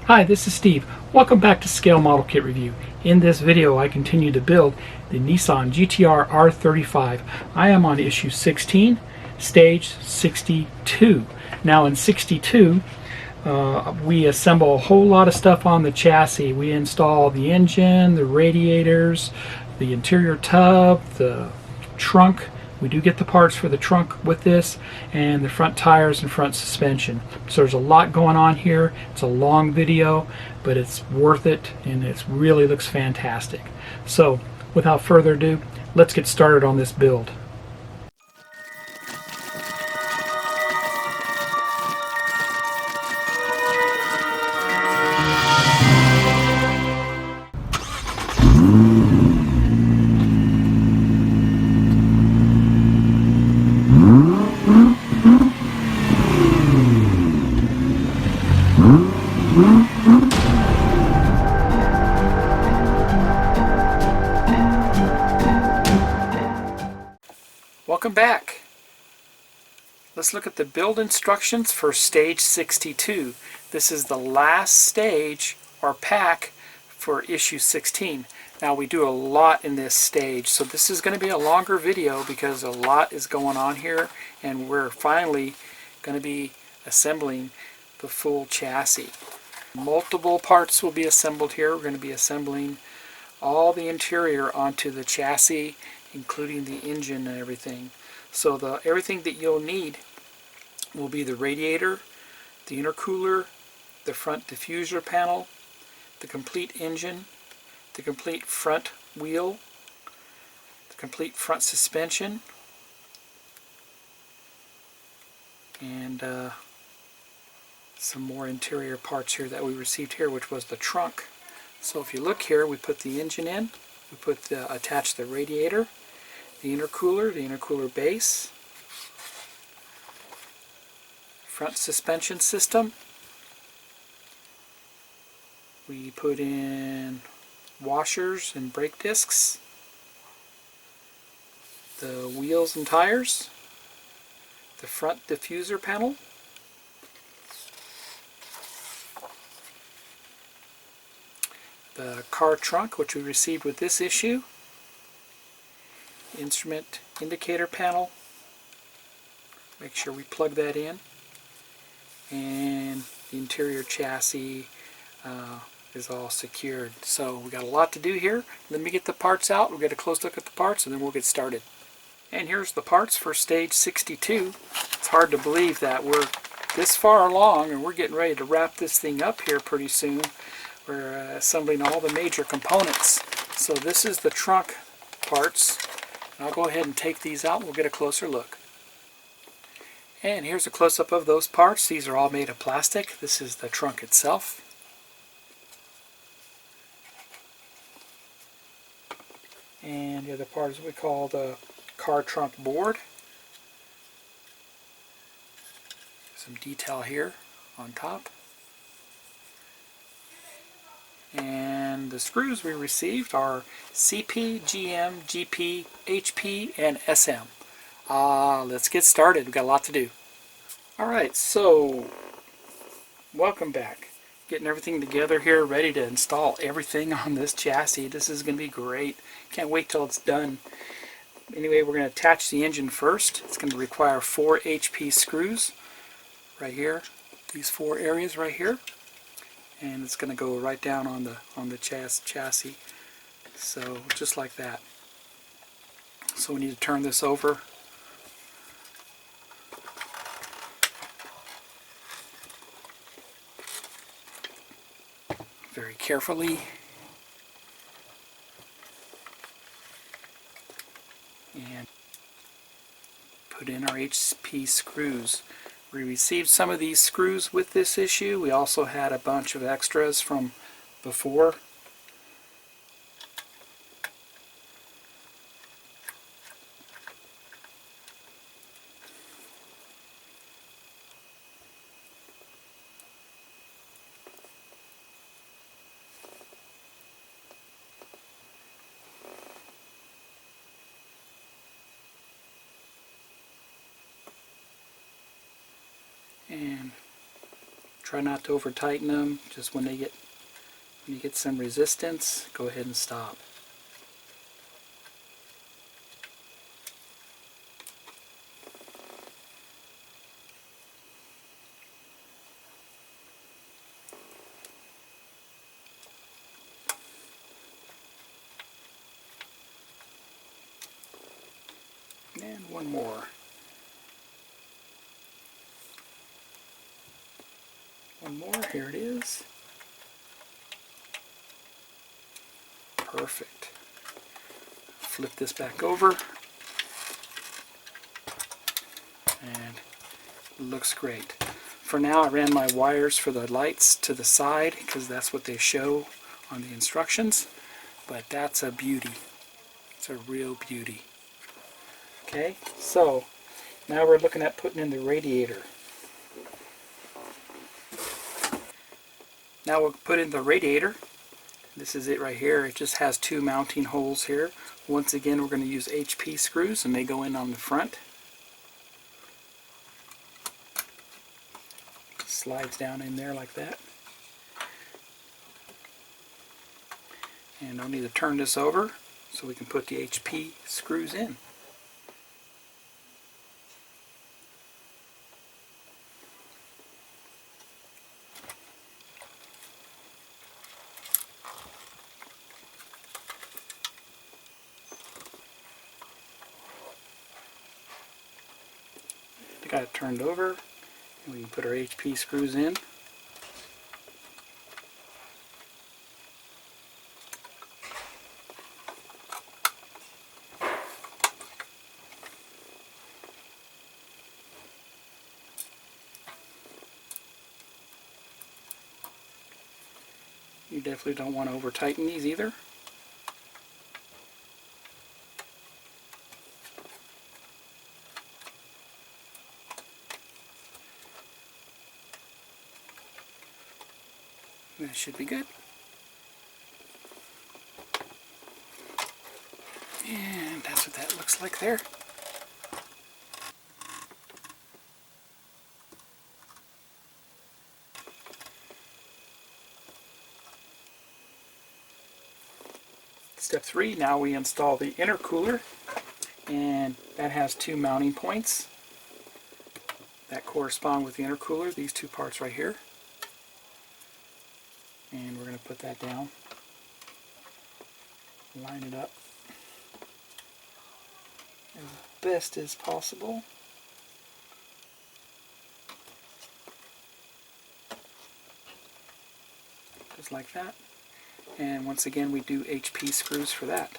Hi, this is Steve. Welcome back to Scale Model Kit Review. In this video I continue to build the Nissan GTR R35. I am on issue 16, stage 62. Now in 62 we assemble a whole lot of stuff on the chassis. We install the engine, the radiators, the interior tub, the trunk. We do get the parts for the trunk with this, and the front tires and front suspension. So there's a lot going on here. It's a long video, but it's worth it, and it really looks fantastic. So without further ado, let's get started on this build. Welcome back. Let's look at the build instructions for stage 62. This is the last stage or pack for issue 16. Now we do a lot in this stage, so this is going to be a longer video because a lot is going on here, and we're finally going to be assembling the full chassis. Multiple parts will be assembled here. We're going to be assembling all the interior onto the chassis, including the engine and everything. So everything that you'll need will be the radiator, the intercooler, the front diffuser panel, the complete engine, the complete front wheel, the complete front suspension, and some more interior parts here that we received here, which was the trunk. So if you look here, we put the engine in, we attached the radiator, the intercooler base, front suspension system. We put in washers and brake discs, the wheels and tires, the front diffuser panel, the car trunk, which we received with this issue, instrument indicator panel, make sure we plug that in, and the interior chassis is all secured. So we got a lot to do here. Let me get the parts out, we'll get a close look at the parts, and then we'll get started. And here's the parts for stage 62. It's hard to believe that we're this far along and we're getting ready to wrap this thing up here pretty soon. We're assembling all the major components. So this is the trunk parts. I'll go ahead and take these out and we'll get a closer look. And here's a close-up of those parts. These are all made of plastic. This is the trunk itself. And the other part is what we call the car trunk board. Some detail here on top. And the screws we received are CP, GM, GP, HP, and SM. Let's get started. We've got a lot to do. Alright, so welcome back. Getting everything together here, ready to install everything on this chassis. This is going to be great. Can't wait till it's done. Anyway, we're going to attach the engine first. It's going to require 4 HP screws right here. These 4 areas right here. And it's going to go right down on the chassis, so just like that. So we need to turn this over. Very carefully. And put in our HP screws. We received some of these screws with this issue. We also had a bunch of extras from before. And Try not to over tighten them. Just when you get some resistance, go ahead and stop. And one more. One more, here it is. Perfect. Flip this back over. And it looks great. For now, I ran my wires for the lights to the side because that's what they show on the instructions. But that's a beauty. It's a real beauty. Okay, so now we're looking at putting in the radiator. Now we'll put in the radiator. This is it right here. It just has two mounting holes here. Once again, we're going to use HP screws, and they go in on the front. Slides down in there like that. And I'll need to turn this over so we can put the HP screws in. Got it turned over, and we can put our HP screws in. You definitely don't want to over tighten these either. That should be good. And that's what that looks like there. Step 3, now we install the intercooler, and that has two mounting points that correspond with the intercooler, these two parts right here. And we're going to put that down, line it up as best as possible. Just like that. And once again, we do HP screws for that.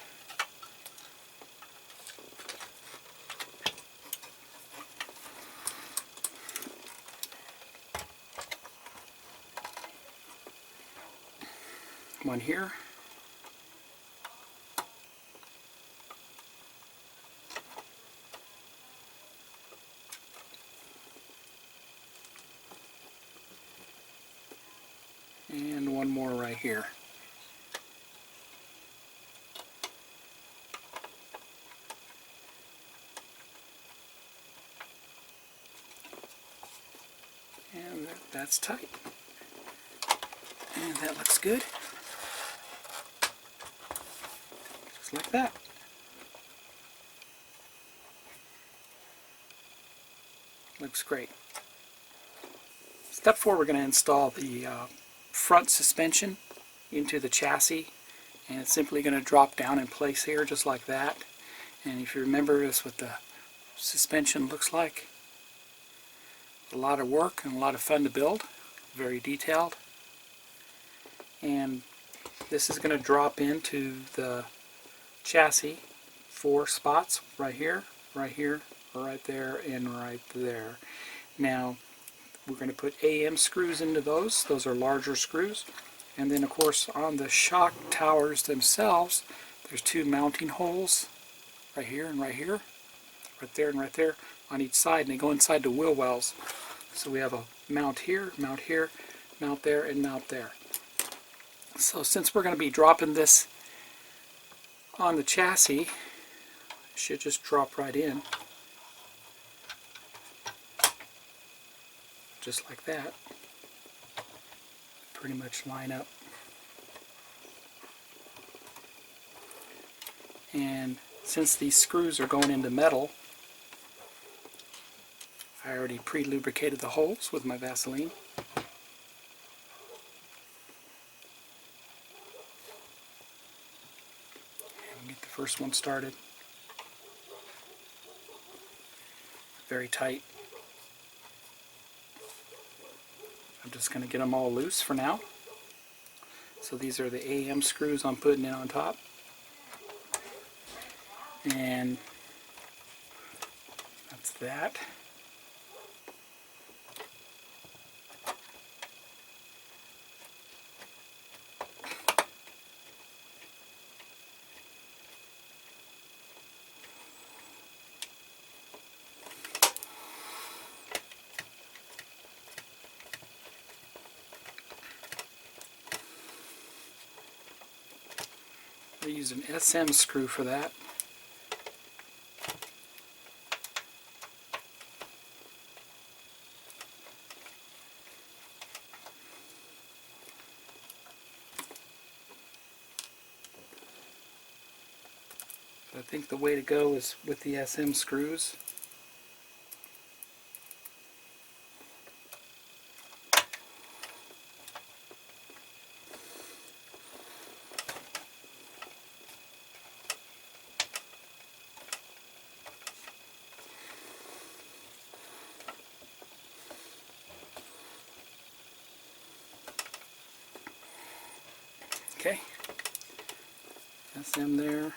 One here. And one more right here. And that's tight. And that looks good. Just like that. Looks great. Step 4, we're going to install the front suspension into the chassis, and it's simply going to drop down in place here just like that. And if you remember, this is what the suspension looks like. A lot of work and a lot of fun to build, very detailed. And this is going to drop into the chassis 4 spots right here, right here, right there, and right there. Now we're going to put AM screws into those. Those are larger screws. And then of course on the shock towers themselves, there's two mounting holes right here and right here, right there and right there on each side, and they go inside the wheel wells. So we have a mount here, mount here, mount there, and mount there. So since we're going to be dropping this on the chassis, it should just drop right in. Just like that. pretty much line up. And since these screws are going into metal, I already pre-lubricated the holes with my Vaseline. And get the first one started. Very tight. I'm just going to get them all loose for now. So these are the AM screws I'm putting in on top. And that's that. I use an SM screw for that. I think the way to go is with the SM screws. Okay, SM there,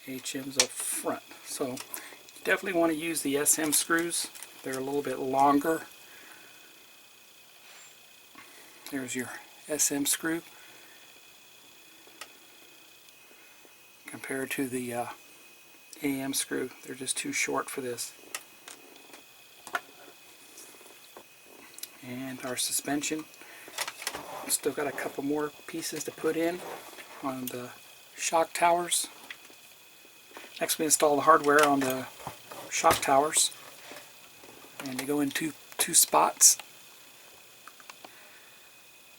HM's up front. So you definitely want to use the SM screws. They're a little bit longer. There's your SM screw compared to the AM screw. They're just too short for this. And our suspension. Still got a couple more pieces to put in on the shock towers. Next we install the hardware on the shock towers, and they go in two spots.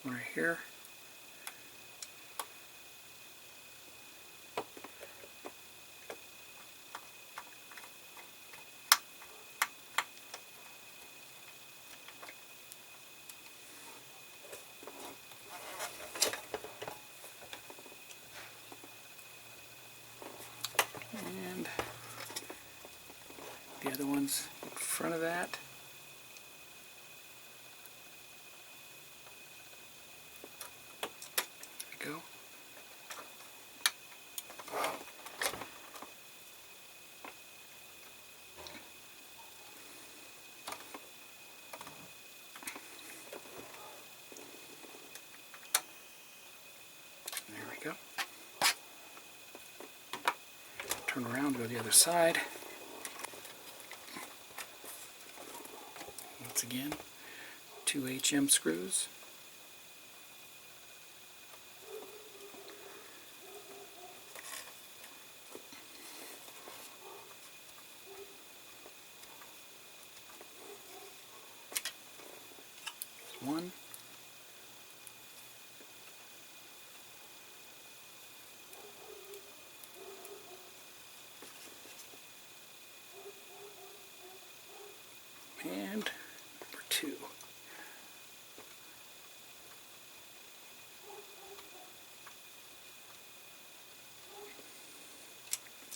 Right here. And the other one's in front of that. There we go. There we go. Turn around, go to the other side. Once again, 2 HM screws. There's one. And number 2.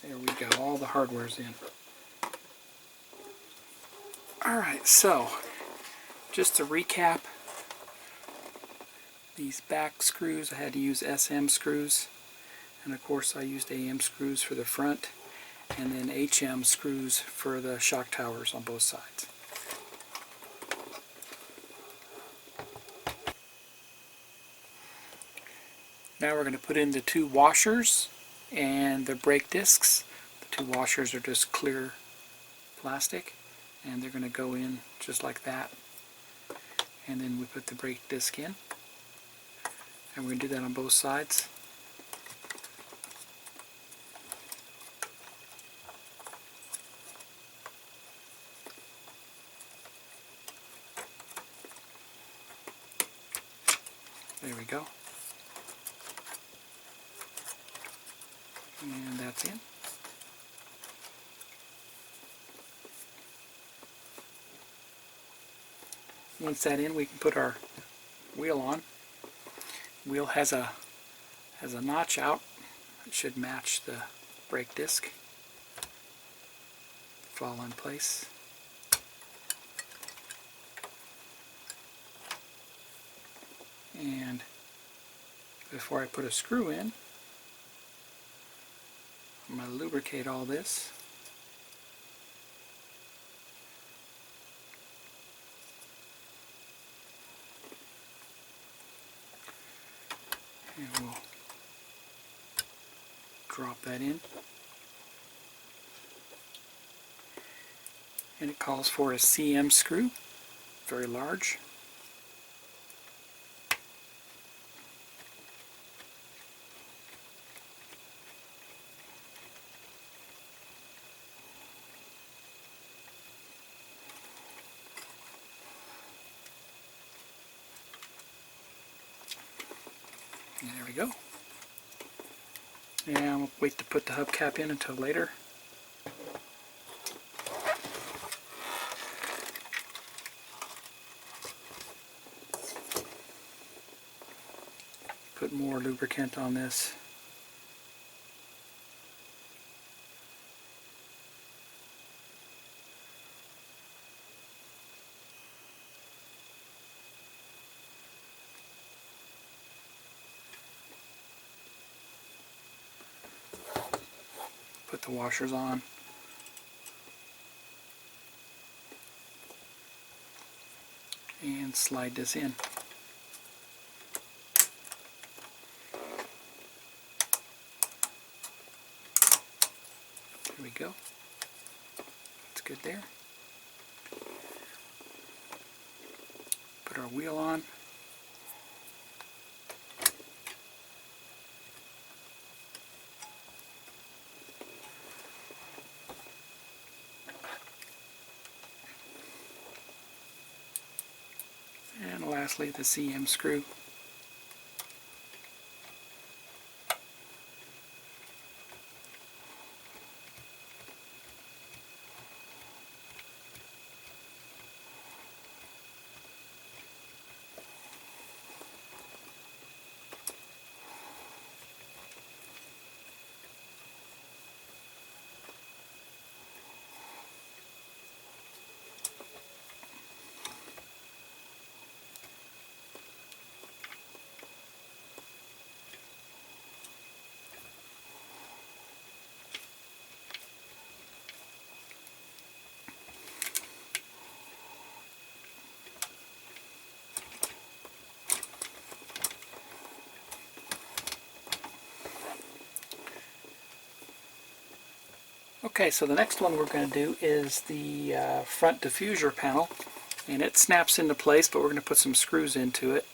There we go, all the hardware's in. Alright, so just to recap, these back screws I had to use SM screws, and of course I used AM screws for the front, and then HM screws for the shock towers on both sides. Now we're going to put in the 2 washers and the brake discs. The 2 washers are just clear plastic, and they're going to go in just like that. And then we put the brake disc in, and we're going to do that on both sides. There we go. And that's in. Once that's in, we can put our wheel on. Wheel has a notch out. It should match the brake disc. Fall in place. And before I put a screw in, I'm going to lubricate all this. And we'll drop that in. And it calls for a CM screw, very large. And there we go. And we'll wait to put the hubcap in until later. Put more lubricant on this. Put the washers on. And slide this in. There we go. That's good there. Put our wheel on. And lastly, the CM screw. Okay, so the next one we're going to do is the front diffuser panel, and it snaps into place, but we're going to put some screws into it.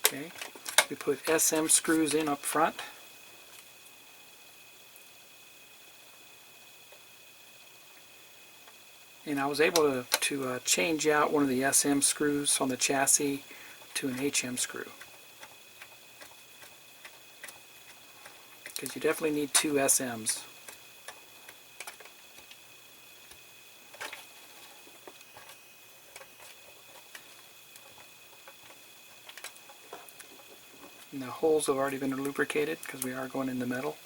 Okay, we put SM screws in up front. And I was able to change out one of the SM screws on the chassis to an HM screw. Because you definitely need two SMs. And the holes have already been lubricated because we are going in the metal.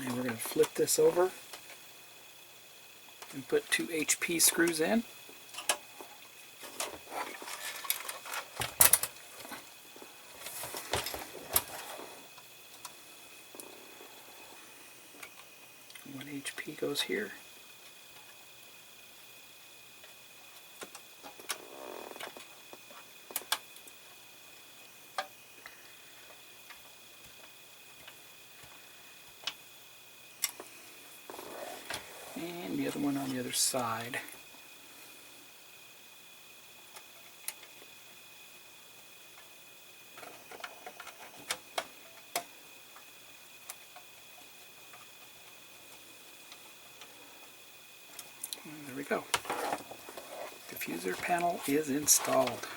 And we're going to flip this over and put two HP screws in. goes here. And the other one on the other side. And there we go. Diffuser panel is installed.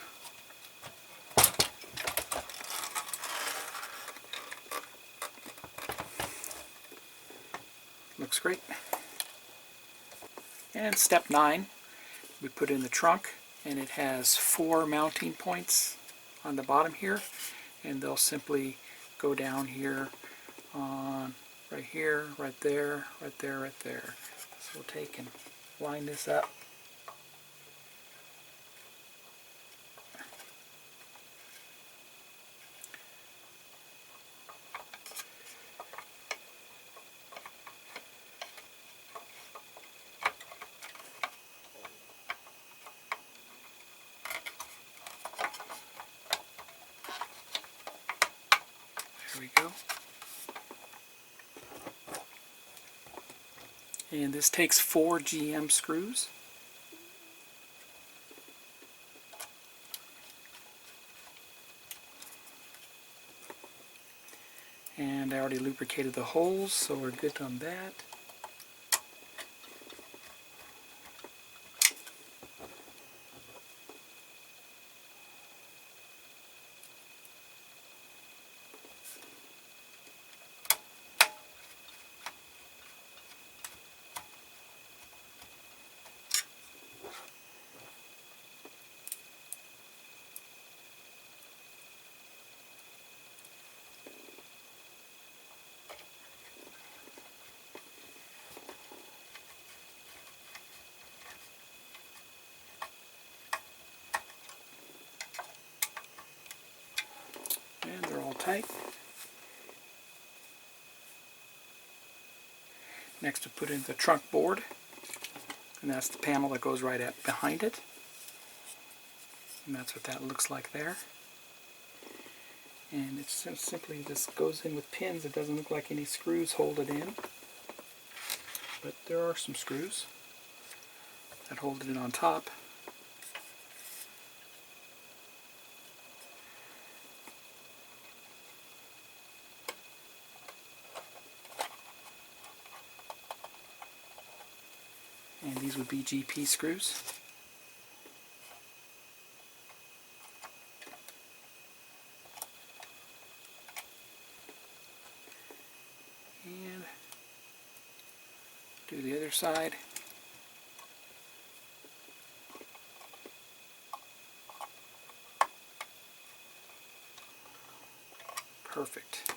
Looks great. And step 9, we put in the trunk, and it has 4 mounting points on the bottom here, and they'll simply go down here on right here, right there, right there, right there. So we'll take and line this up. There we go. And this takes 4 GM screws. And I already lubricated the holes, so we're good on that. And they're all tight. Next, we put in the trunk board, and that's the panel that goes right up behind it. And that's what that looks like there. And it simply just goes in with pins. It doesn't look like any screws hold it in, but there are some screws that hold it in on top. And these would be GP screws. And do the other side. Perfect.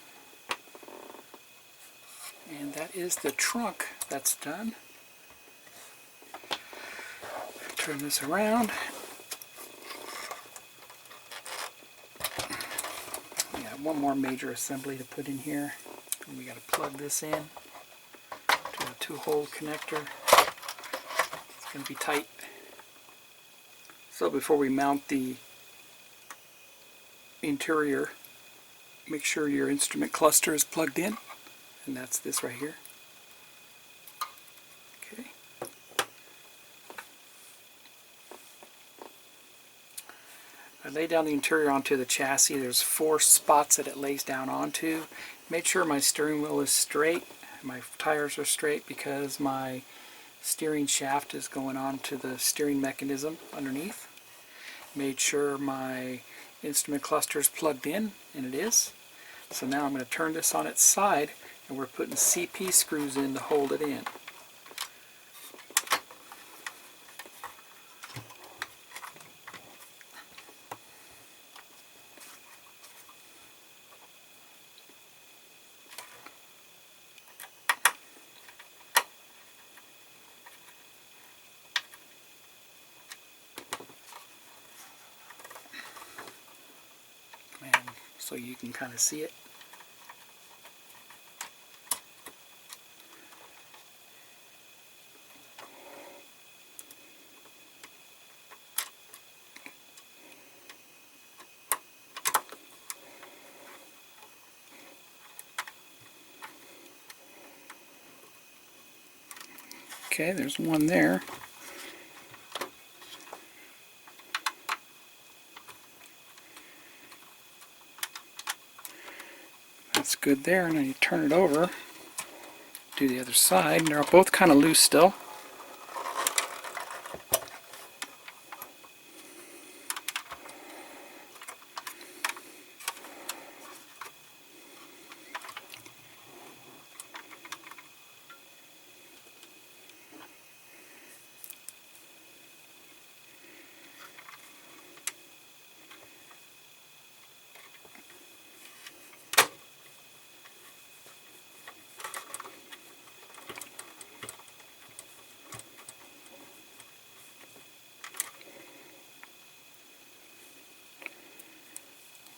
And that is the trunk that's done. Turn this around. We got one more major assembly to put in here. And we got to plug this in to a 2-hole connector. It's going to be tight. So before we mount the interior, make sure your instrument cluster is plugged in, and that's this right here. Okay. I lay down the interior onto the chassis. There's 4 spots that it lays down onto. Made sure my steering wheel is straight, my tires are straight, because my steering shaft is going on to the steering mechanism underneath. Made sure my instrument cluster is plugged in, and it is. So now I'm going to turn this on its side, and we're putting CP screws in to hold it in. So you can kind of see it. Okay, there's one there. That's good there. Now you turn it over, do the other side, and they're both kind of loose still.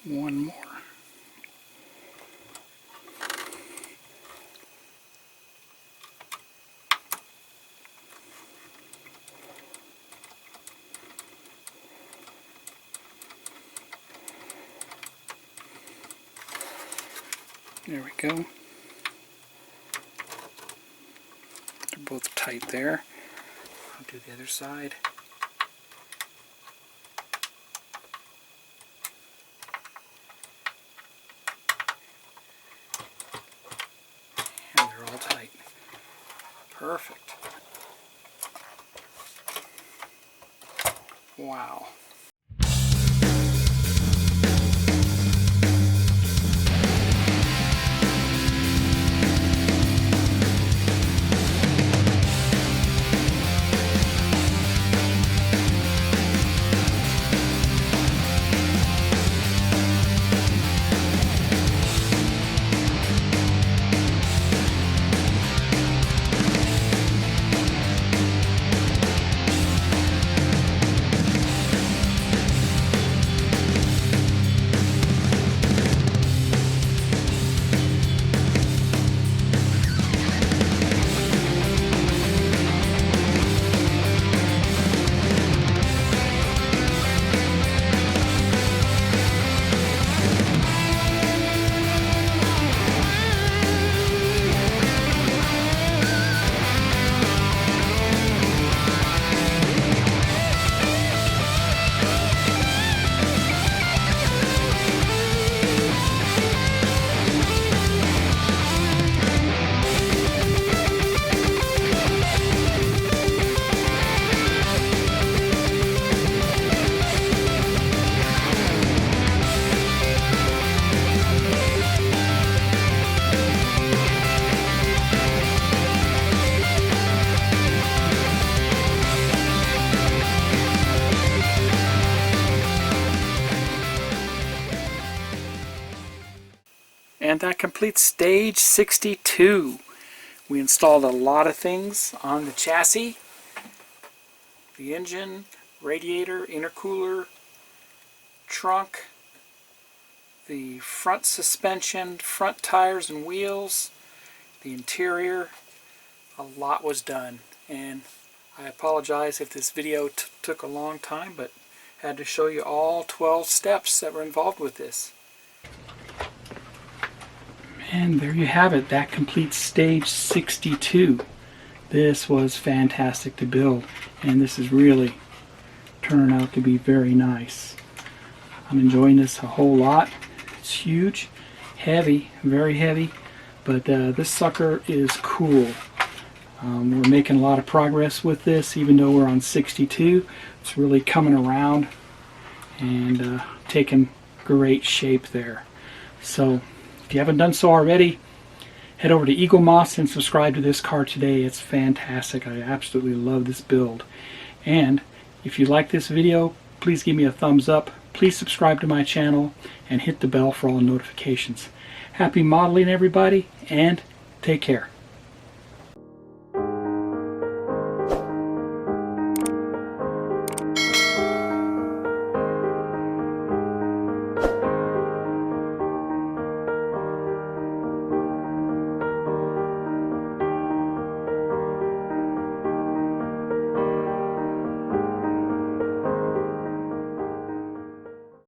One more. There we go. They're both tight there. I'll do the other side. And they're all tight. Perfect. Wow. And that completes stage 62. We installed a lot of things on the chassis. The engine, radiator, intercooler, trunk, the front suspension, front tires and wheels, the interior. A lot was done, and I apologize if this video took a long time, but I had to show you all 12 steps that were involved with this. And there you have it. That completes stage 62. This was fantastic to build, and this is really turning out to be very nice. I'm enjoying this a whole lot. It's huge, heavy, very heavy, but this sucker is cool. We're making a lot of progress with this, even though we're on 62. It's really coming around and taking great shape there. So if you haven't done so already, head over to Eaglemoss and subscribe to this car today. It's fantastic. I absolutely love this build. And if you like this video, please give me a thumbs up. Please subscribe to my channel and hit the bell for all notifications. Happy modeling, everybody, and take care.